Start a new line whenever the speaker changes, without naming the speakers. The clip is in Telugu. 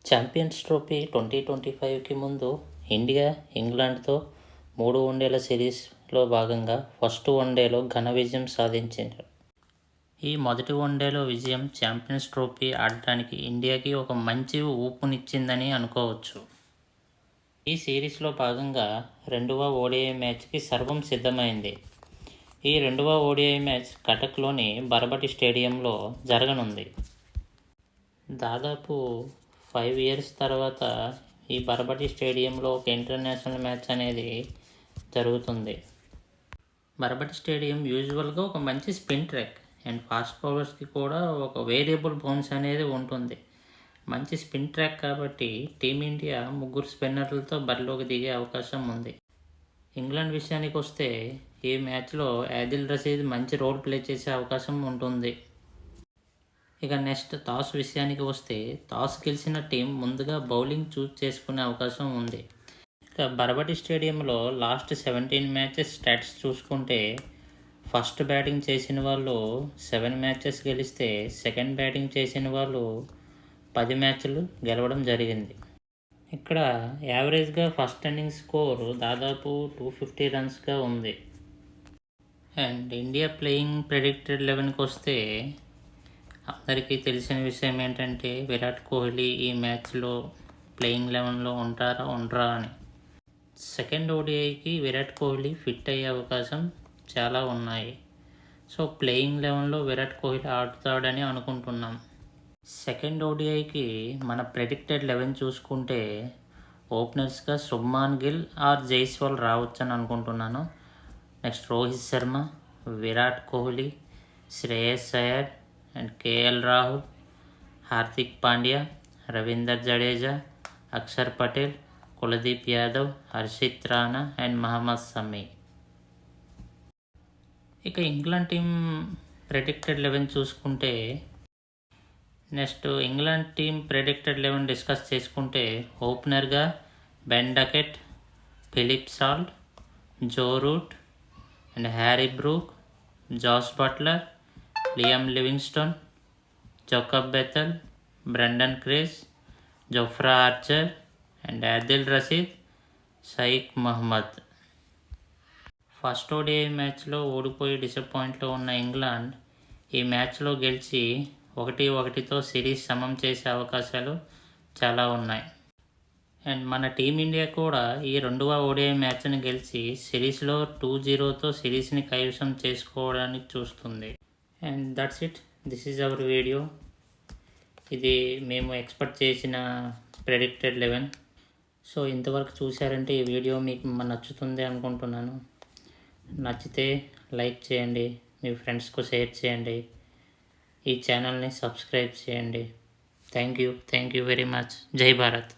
ఛాంపియన్స్ ట్రోఫీ 2025కి ముందు ఇండియా ఇంగ్లాండ్తో 3 వన్డేల సిరీస్లో భాగంగా ఫస్ట్ వన్డేలో ఘన విజయం సాధించారు. ఈ మొదటి వన్డేలో విజయం ఛాంపియన్స్ ట్రోఫీ ఆడటానికి ఇండియాకి ఒక మంచి ఊపునిచ్చిందని అనుకోవచ్చు. ఈ సిరీస్లో భాగంగా రెండవ ఓడిఐ మ్యాచ్కి సర్వం సిద్ధమైంది. ఈ రెండవ ఓడిఐ మ్యాచ్ కటక్లోని బర్బటి స్టేడియంలో జరగనుంది. దాదాపు 5 years తర్వాత ఈ బర్బటి స్టేడియంలో ఒక ఇంటర్నేషనల్ మ్యాచ్ అనేది జరుగుతుంది. బర్బటి స్టేడియం యూజువల్గా ఒక మంచి స్పిన్ ట్రాక్ అండ్ ఫాస్ట్ బౌలర్స్కి కూడా ఒక వేరియబుల్ బౌన్స్ అనేది ఉంటుంది. మంచి స్పిన్ ట్రాక్ కాబట్టి టీమిండియా 3 స్పిన్నర్లతో బరిలోకి దిగే అవకాశం ఉంది. ఇంగ్లాండ్ విషయానికి వస్తే ఈ మ్యాచ్లో ఆదిల్ రషీద్ మంచి రోల్ ప్లే చేసే అవకాశం ఉంటుంది. ఇక నెక్స్ట్ టాస్ విషయానికి వస్తే టాస్ గెలిచిన టీం ముందుగా బౌలింగ్ చూస్ చేసుకునే అవకాశం ఉంది. ఇక బర్బటి స్టేడియంలో లాస్ట్ 17 మ్యాచెస్ స్టాట్స్ చూసుకుంటే ఫస్ట్ బ్యాటింగ్ చేసిన వాళ్ళు 7 మ్యాచెస్ గెలిస్తే సెకండ్ బ్యాటింగ్ చేసిన వాళ్ళు 10 మ్యాచ్లు గెలవడం జరిగింది. ఇక్కడ యావరేజ్గా ఫస్ట్ ఇన్నింగ్స్ స్కోర్ దాదాపు 250 రన్స్గా ఉంది. అండ్ ఇండియా ప్లేయింగ్ ప్రెడిక్టెడ్ 11కి వస్తే అందరికీ తెలిసిన విషయం ఏంటంటే విరాట్ కోహ్లీ ఈ మ్యాచ్లో ప్లేయింగ్ 11లో ఉండరా అని. సెకండ్ ఓడిఐకి విరాట్ కోహ్లీ ఫిట్ అయ్యే అవకాశం చాలా ఉన్నాయి. సో ప్లేయింగ్ 11లో విరాట్ కోహ్లీ ఆడుతాడని అనుకుంటున్నాం. సెకండ్ ఓడిఐకి మన ప్రెడిక్టెడ్ 11 చూసుకుంటే ఓపెనర్స్గా శుభ్మాన్ గిల్ ఆర్ జైస్వాల్ రావచ్చని అనుకుంటున్నాను. Next Rohit Sharma, Virat Kohli, Shreyas Iyer and KL Rahul, Hardik Pandya, Ravinder Jadeja, Axar Patel, Kuldeep Yadav, Harshit Rana and Mohammed Shami. ఇక ఇంగ్లాండ్ టీం ప్రెడిక్టెడ్ 11 చూసుకుంటే next England team predicted 11 discuss చేసుకుంటే ఓపెనర్గా Ben Duckett, Philip Salt, Joe Root and Harry Brook, Jos Buttler, Liam Livingstone, Jacob Bethell, Brydon Carse, Jofra Archer and Adil Rashid, Saqib Mahmood. First ODI మ్యాచ్లో ఓడిపోయి డిసప్పాయింట్లో ఉన్న ఇంగ్లాండ్ ఈ మ్యాచ్లో గెలిచి 1-1తో సిరీస్ సమం చేసే అవకాశాలు చాలా ఉన్నాయి. అండ్ మన టీమిండియా కూడా ఈ రెండవ ఓడిఐ మ్యాచ్ని గెలిచి సిరీస్లో 2-0తో సిరీస్ని కైవసం చేసుకోవడానికి చూస్తుంది. And that's it. This is our video. ఇది మేము ఎక్స్పెక్ట్ చేసిన ప్రెడిక్టెడ్ 11. సో ఇంతవరకు చూశారంటే ఈ వీడియో మీకు నచ్చుతుంది అనుకుంటున్నాను. నచ్చితే లైక్ చేయండి, మీ ఫ్రెండ్స్కు షేర్ చేయండి, ఈ ఛానల్ని సబ్స్క్రైబ్ చేయండి. Thank you very much. జై భారత్.